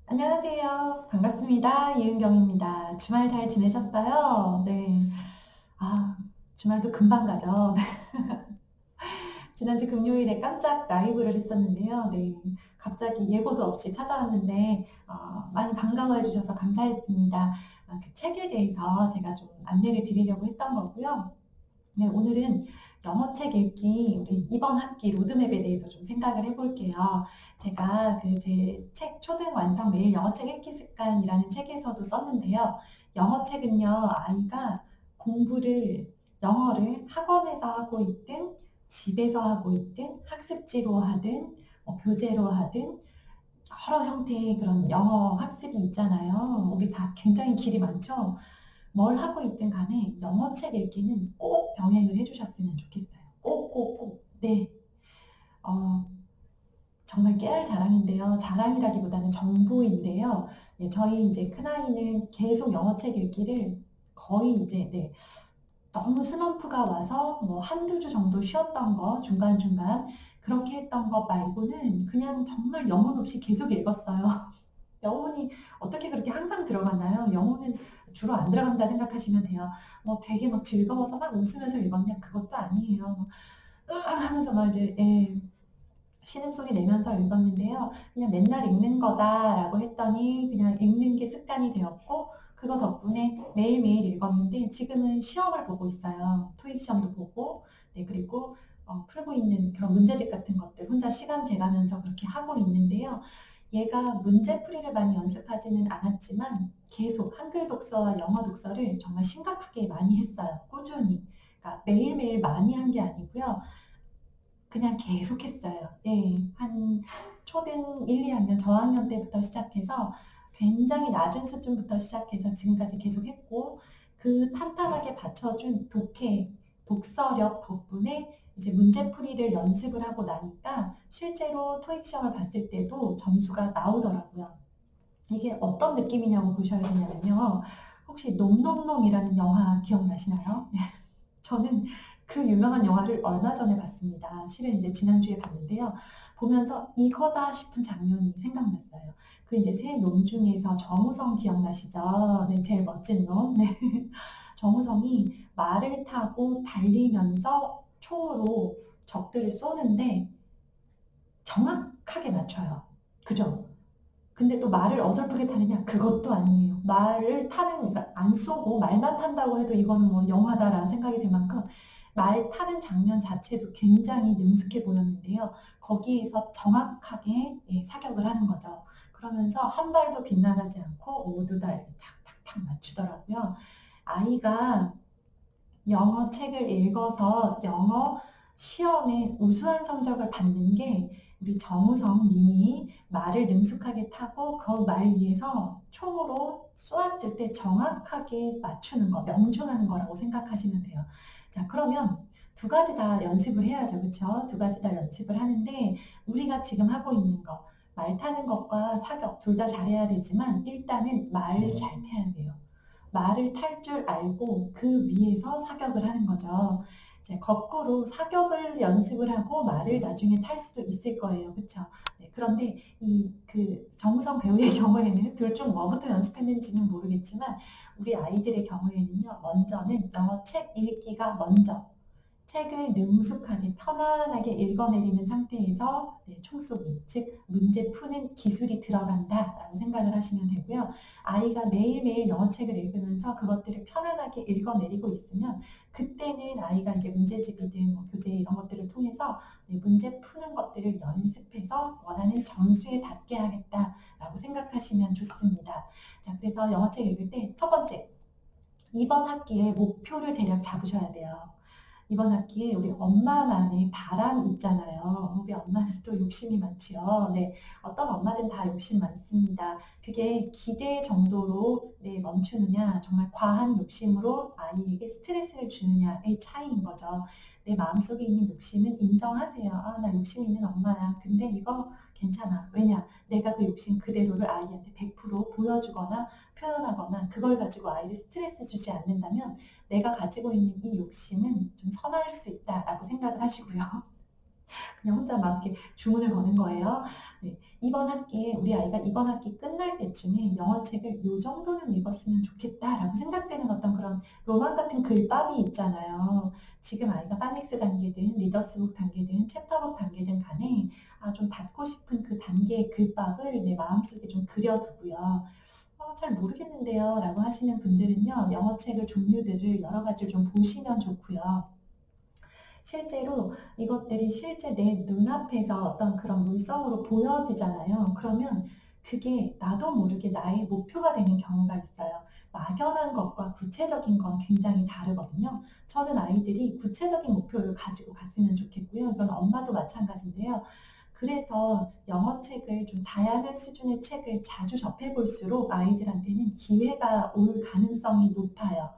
안녕하세요. 반갑습니다. 이은경입니다. 주말 잘 지내셨어요? 네. 아, 주말도 금방 가죠. 지난주 금요일에 깜짝 라이브를 했었는데요. 네. 갑자기 예고도 없이 찾아왔는데, 많이 반가워해 주셔서 감사했습니다. 그 책에 대해서 제가 좀 안내를 드리려고 했던 거고요. 네, 오늘은 영어책 읽기 우리 이번 학기 로드맵에 대해서 좀 생각을 해볼게요. 제가 그 제 책 초등 완성 매일 영어책 읽기 습관이라는 책에서도 썼는데요. 영어책은요, 아이가 공부를, 영어를 학원에서 하고 있든, 집에서 하고 있든, 학습지로 하든, 교재로 하든, 여러 형태의 그런 영어 학습이 있잖아요. 우리 다 굉장히 길이 많죠? 뭘 하고 있든 간에 영어책 읽기는 꼭 병행을 해주셨으면 좋겠어요. 꼭, 꼭, 꼭. 네. 어, 정말 깨알 자랑인데요. 자랑이라기보다는 정보인데요. 네, 저희 이제 큰아이는 계속 영어책 읽기를 거의 이제, 네, 너무 슬럼프가 와서 뭐 한두 주 정도 쉬었던 거, 중간중간 그렇게 했던 것 말고는 그냥 정말 영혼 없이 계속 읽었어요. 영혼이 어떻게 그렇게 항상 들어가나요? 영혼은 주로 안 들어간다 생각하시면 돼요. 뭐 되게 막 즐거워서 막 웃으면서 읽었냐? 그것도 아니에요. 뭐, 하면서 막 이제, 신음소리 내면서 읽었는데요. 그냥 맨날 읽는 거다라고 했더니 그냥 읽는 게 습관이 되었고, 그거 덕분에 매일매일 읽었는데 지금은 시험을 보고 있어요. 토익 시험도 보고, 네, 그리고 풀고 있는 그런 문제집 같은 것들 혼자 시간 재가면서 그렇게 하고 있는데요. 얘가 문제풀이를 많이 연습하지는 않았지만 계속 한글 독서와 영어 독서를 정말 심각하게 많이 했어요. 꾸준히. 그러니까 매일매일 많이 한 게 아니고요. 그냥 계속 했어요. 예. 한 초등 1, 2학년 저학년 때부터 시작해서 굉장히 낮은 수준부터 시작해서 지금까지 계속 했고, 그 탄탄하게 받쳐준 독해, 독서력 덕분에 이제 문제풀이를 연습을 하고 나니까 실제로 토익 시험을 봤을 때도 점수가 나오더라고요. 이게 어떤 느낌이냐고 보셔야 되냐면요. 혹시 놈놈놈이라는 영화 기억나시나요? 저는 그 유명한 영화를 얼마 전에 봤습니다. 실은 이제 지난주에 봤는데요. 보면서 이거다 싶은 장면이 생각났어요. 그 이제 세 놈 중에서 정우성 기억나시죠? 네, 제일 멋진 놈. 네. 정우성이 말을 타고 달리면서 총으로 적들을 쏘는데 정확하게 맞춰요. 그죠? 근데 또 말을 어설프게 타느냐? 그것도 아니에요. 말을 타는, 그러니까 안 쏘고 말만 탄다고 해도 이거는 뭐 영화다라는 생각이 들 만큼 말 타는 장면 자체도 굉장히 능숙해 보였는데요. 거기에서 정확하게 사격을 하는 거죠. 그러면서 한 발도 빗나가지 않고 모두 다 이렇게 탁탁탁 맞추더라고요. 아이가 영어 책을 읽어서 영어 시험에 우수한 성적을 받는 게 우리 정우성 님이 말을 능숙하게 타고 그 말 위에서 총으로 쏘았을 때 정확하게 맞추는 거, 명중하는 거라고 생각하시면 돼요. 자, 그러면 두 가지 다 연습을 해야죠. 그쵸? 두 가지 다 연습을 하는데 우리가 지금 하고 있는 거, 말 타는 것과 사격 둘 다 잘해야 되지만 일단은 말을 잘 타야 돼요. 말을 탈 줄 알고 그 위에서 사격을 하는 거죠. 이제 거꾸로 사격을 연습을 하고 말을 나중에 탈 수도 있을 거예요. 그쵸? 네, 그런데 이 그 정우성 배우의 경우에는 둘 중 뭐부터 연습했는지는 모르겠지만 우리 아이들의 경우에는요. 먼저는 영어 책 읽기가 먼저 책을 능숙하게 편안하게 읽어내리는 상태에서 총쏘기, 즉 문제 푸는 기술이 들어간다라고 생각을 하시면 되고요. 아이가 매일매일 영어책을 읽으면서 그것들을 편안하게 읽어내리고 있으면 그때는 아이가 이제 문제집이든 뭐 교재 이런 것들을 통해서 문제 푸는 것들을 연습해서 원하는 점수에 닿게 하겠다라고 생각하시면 좋습니다. 자, 그래서 영어책 읽을 때 첫 번째, 이번 학기에 목표를 대략 잡으셔야 돼요. 이번 학기에 우리 엄마만의 바람 있잖아요. 우리 엄마는 또 욕심이 많지요. 네, 어떤 엄마든 다 욕심 많습니다. 그게 기대 정도로 멈추느냐, 정말 과한 욕심으로 아이에게 스트레스를 주느냐의 차이인 거죠. 내 마음속에 있는 욕심은 인정하세요. 아, 나 욕심 있는 엄마야. 근데 이거 괜찮아. 왜냐? 내가 그 욕심 그대로를 아이한테 100% 보여주거나 표현하거나 그걸 가지고 아이를 스트레스 주지 않는다면 내가 가지고 있는 이 욕심은 좀 선할 수 있다라고 생각을 하시고요. 그냥 혼자 막 이렇게 주문을 거는 거예요. 네, 이번 학기에 우리 아이가 이번 학기 끝날 때쯤에 영어 책을 요 정도는 읽었으면 좋겠다라고 생각되는 어떤 그런 로망 같은 글밥이 있잖아요. 지금 아이가 파닉스 단계든 리더스북 단계든 챕터북 단계든 간에 좀 닫고 싶은 그 단계의 글밥을 내 마음속에 좀 그려두고요. 잘 모르겠는데요 라고 하시는 분들은요, 영어책을 종류들을 여러 가지를 좀 보시면 좋고요. 실제로 이것들이 실제 내 눈앞에서 어떤 그런 물성으로 보여지잖아요. 그러면 그게 나도 모르게 나의 목표가 되는 경우가 있어요. 막연한 것과 구체적인 건 굉장히 다르거든요. 저는 아이들이 구체적인 목표를 가지고 갔으면 좋겠고요. 이건 엄마도 마찬가지인데요. 그래서 영어책을 좀 다양한 수준의 책을 자주 접해볼수록 아이들한테는 기회가 올 가능성이 높아요.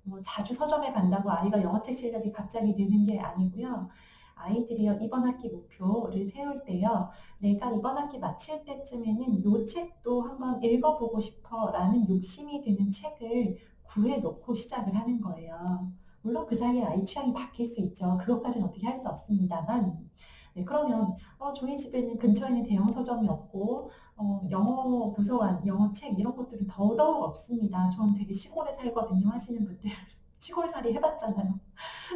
뭐 자주 서점에 간다고 아이가 영어책 실력이 갑자기 느는 게 아니고요. 아이들이요, 이번 학기 목표를 세울 때요, 내가 이번 학기 마칠 때쯤에는 요 책도 한번 읽어보고 싶어 라는 욕심이 드는 책을 구해놓고 시작을 하는 거예요. 물론 그 사이에 아이 취향이 바뀔 수 있죠. 그것까지는 어떻게 할 수 없습니다만. 네, 그러면 저희 집에는 근처에는 대형 서점이 없고 영어 도서관, 영어 책 이런 것들은 더더욱 없습니다. 저는 되게 시골에 살거든요 하시는 분들 시골살이 해봤잖아요.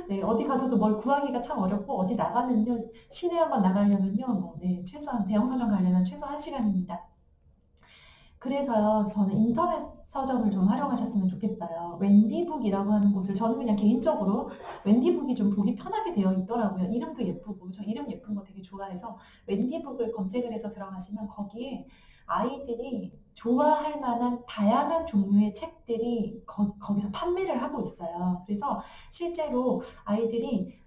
네, 어디 가서도 뭘 구하기가 참 어렵고 어디 나가면요 시내 한번 나가려면요 네, 최소한 대형 서점 가려면 최소 1시간입니다. 그래서요, 저는 인터넷 서점을 좀 활용하셨으면 좋겠어요. 웬디북이라고 하는 곳을 저는 그냥 개인적으로 웬디북이 좀 보기 편하게 되어 있더라고요. 이름도 예쁘고 저 이름 예쁜 거 되게 좋아해서 웬디북을 검색을 해서 들어가시면 거기에 아이들이 좋아할 만한 다양한 종류의 책들이 거기서 판매를 하고 있어요. 그래서 실제로 아이들이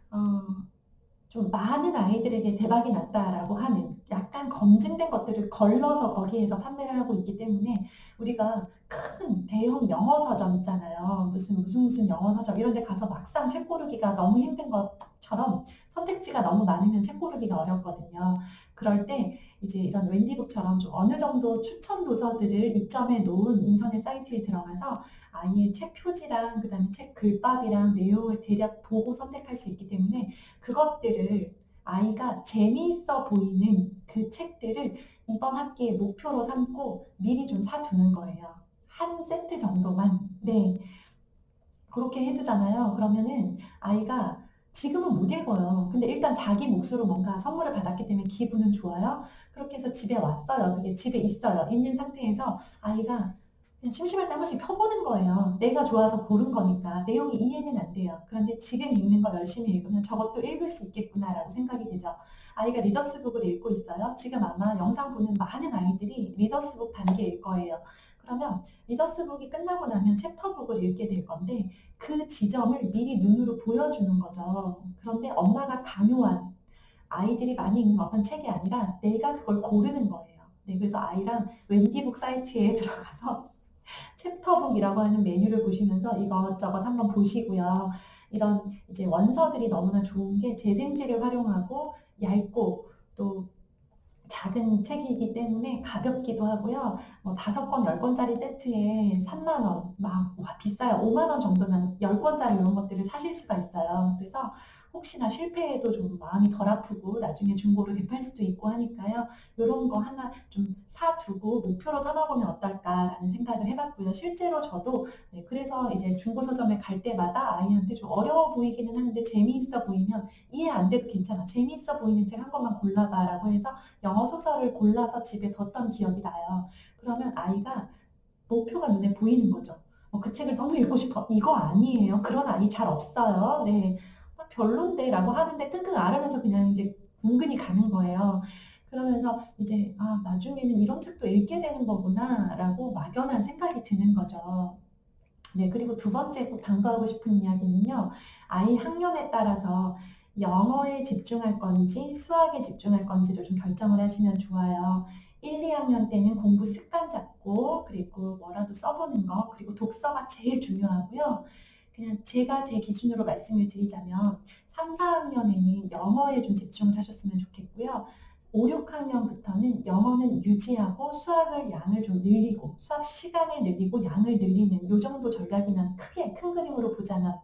좀 많은 아이들에게 대박이 났다라고 하는 약간 검증된 것들을 걸러서 거기에서 판매를 하고 있기 때문에 우리가 큰 대형 영어 서점 있잖아요. 무슨 영어 서점 이런 데 가서 막상 책 고르기가 너무 힘든 것처럼 선택지가 너무 많으면 책 고르기가 어렵거든요. 그럴 때 이제 이런 웬디북처럼 좀 어느 정도 추천 도서들을 입점해 놓은 인터넷 사이트에 들어가서 아이의 책 표지랑 그다음에 책 글밥이랑 내용을 대략 보고 선택할 수 있기 때문에 그것들을 아이가 재미있어 보이는 그 책들을 이번 학기의 목표로 삼고 미리 좀 사두는 거예요. 한 세트 정도만. 네. 그렇게 해두잖아요. 그러면은 아이가 지금은 못 읽어요. 근데 일단 자기 몫으로 뭔가 선물을 받았기 때문에 기분은 좋아요. 그렇게 해서 집에 왔어요. 그게 집에 있어요. 있는 상태에서 아이가 그냥 심심할 때 한 번씩 펴보는 거예요. 내가 좋아서 고른 거니까. 내용이 이해는 안 돼요. 그런데 지금 읽는 거 열심히 읽으면 저것도 읽을 수 있겠구나라고 생각이 되죠. 아이가 리더스북을 읽고 있어요. 지금 아마 영상 보는 많은 아이들이 리더스북 단계일 거예요. 그러면 리더스북이 끝나고 나면 챕터북을 읽게 될 건데 그 지점을 미리 눈으로 보여주는 거죠. 그런데 엄마가 강요한 아이들이 많이 읽는 어떤 책이 아니라 내가 그걸 고르는 거예요. 네, 그래서 아이랑 웬디북 사이트에 들어가서 챕터북이라고 하는 메뉴를 보시면서 이것저것 한번 보시고요. 이런 이제 원서들이 너무나 좋은 게 재생지를 활용하고 얇고 또 작은 책이기 때문에 가볍기도 하고요. 뭐 5권, 10권짜리 세트에 3만 원, 비싸요. 5만 원 정도면 10권짜리 이런 것들을 사실 수가 있어요. 그래서 혹시나 실패해도 좀 마음이 덜 아프고 나중에 중고로 되팔 수도 있고 하니까요. 이런 거 하나 좀 사두고 목표로 삼아보면 어떨까라는 생각을 해봤고요. 실제로 저도 네, 그래서 이제 중고 서점에 갈 때마다 아이한테 좀 어려워 보이기는 하는데 재미있어 보이면 이해 안 돼도 괜찮아. 재미있어 보이는 책 한 권만 골라봐라고 해서 영어 소설을 골라서 집에 뒀던 기억이 나요. 그러면 아이가 목표가 눈에 보이는 거죠. 그 책을 너무 읽고 싶어. 이거 아니에요. 그런 아이 잘 없어요. 네. 별론데 라고 하는데 끙끙 앓으면서 그냥 이제 은근히 가는 거예요. 그러면서 이제 나중에는 이런 책도 읽게 되는 거구나 라고 막연한 생각이 드는 거죠. 네, 그리고 두 번째 꼭 당부하고 싶은 이야기는요. 아이 학년에 따라서 영어에 집중할 건지 수학에 집중할 건지를 좀 결정을 하시면 좋아요. 1, 2학년 때는 공부 습관 잡고 그리고 뭐라도 써보는 거 그리고 독서가 제일 중요하고요. 그냥 제가 제 기준으로 말씀을 드리자면 3, 4학년에는 영어에 좀 집중을 하셨으면 좋겠고요. 5, 6학년부터는 영어는 유지하고 수학을 양을 좀 늘리고 수학 시간을 늘리고 양을 늘리는 요 정도 전략이면 크게 큰 그림으로 보자면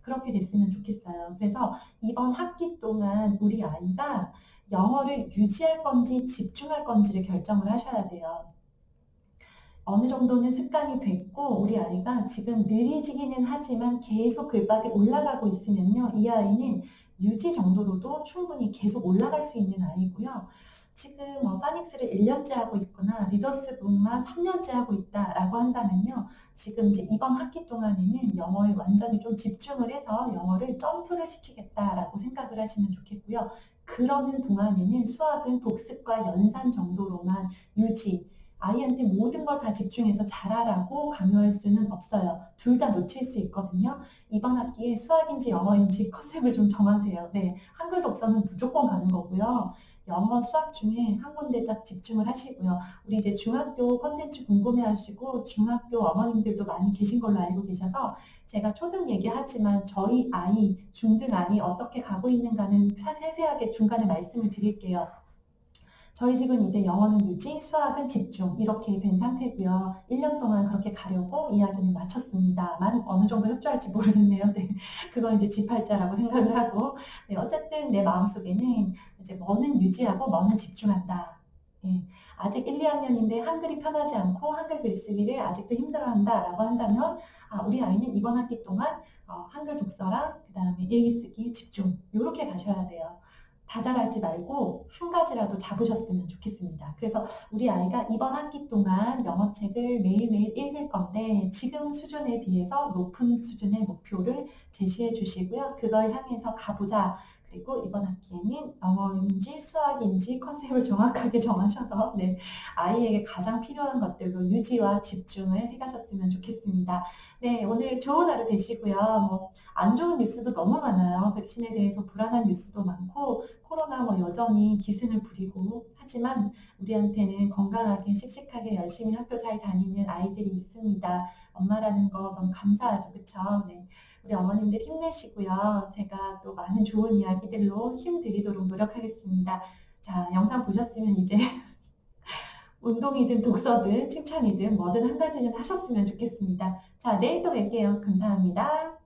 그렇게 됐으면 좋겠어요. 그래서 이번 학기 동안 우리 아이가 영어를 유지할 건지 집중할 건지를 결정을 하셔야 돼요. 어느 정도는 습관이 됐고 우리 아이가 지금 느리지기는 하지만 계속 글밥이 올라가고 있으면요. 이 아이는 유지 정도로도 충분히 계속 올라갈 수 있는 아이고요. 지금 파닉스를 1년째 하고 있거나 리더스 북만 3년째 하고 있다라고 한다면요. 지금 이제 이번 학기 동안에는 영어에 완전히 좀 집중을 해서 영어를 점프를 시키겠다라고 생각을 하시면 좋겠고요. 그러는 동안에는 수학은 복습과 연산 정도로만 유지, 아이한테 모든 걸 다 집중해서 잘하라고 강요할 수는 없어요. 둘 다 놓칠 수 있거든요. 이번 학기에 수학인지 영어인지 컨셉을 좀 정하세요. 네, 한글 독서는 무조건 가는 거고요. 영어, 수학 중에 한 군데 딱 집중을 하시고요. 우리 이제 중학교 컨텐츠 궁금해 하시고 중학교 어머님들도 많이 계신 걸로 알고 계셔서 제가 초등 얘기하지만 저희 아이, 중등 아이 어떻게 가고 있는가는 세세하게 중간에 말씀을 드릴게요. 저희 집은 이제 영어는 유지, 수학은 집중 이렇게 된 상태고요. 1년 동안 그렇게 가려고 이야기는 마쳤습니다만 어느 정도 협조할지 모르겠네요. 네, 그건 이제 지팔자라고 생각을 하고 네, 어쨌든 내 마음속에는 이제 뭐는 유지하고 뭐는 집중한다. 예, 아직 1, 2학년인데 한글이 편하지 않고 한글 글쓰기를 아직도 힘들어한다라고 한다면 우리 아이는 이번 학기 동안 한글 독서랑 그 다음에 일기쓰기 집중 이렇게 가셔야 돼요. 다 잘하지 말고 한 가지라도 잡으셨으면 좋겠습니다. 그래서 우리 아이가 이번 학기 동안 영어책을 매일매일 읽을 건데 지금 수준에 비해서 높은 수준의 목표를 제시해 주시고요. 그걸 향해서 가보자. 그리고 이번 학기에는 영어인지 수학인지 컨셉을 정확하게 정하셔서 네, 아이에게 가장 필요한 것들로 유지와 집중을 해가셨으면 좋겠습니다. 네, 오늘 좋은 하루 되시고요. 안 좋은 뉴스도 너무 많아요. 백신에 대해서 불안한 뉴스도 많고 코로나 여전히 기승을 부리고 하지만 우리한테는 건강하게 씩씩하게 열심히 학교 잘 다니는 아이들이 있습니다. 엄마라는 거 너무 감사하죠. 그쵸? 네. 우리 어머님들 힘내시고요. 제가 또 많은 좋은 이야기들로 힘드리도록 노력하겠습니다. 자, 영상 보셨으면 이제 운동이든 독서든 칭찬이든 뭐든 한 가지는 하셨으면 좋겠습니다. 자, 내일 또 뵐게요. 감사합니다.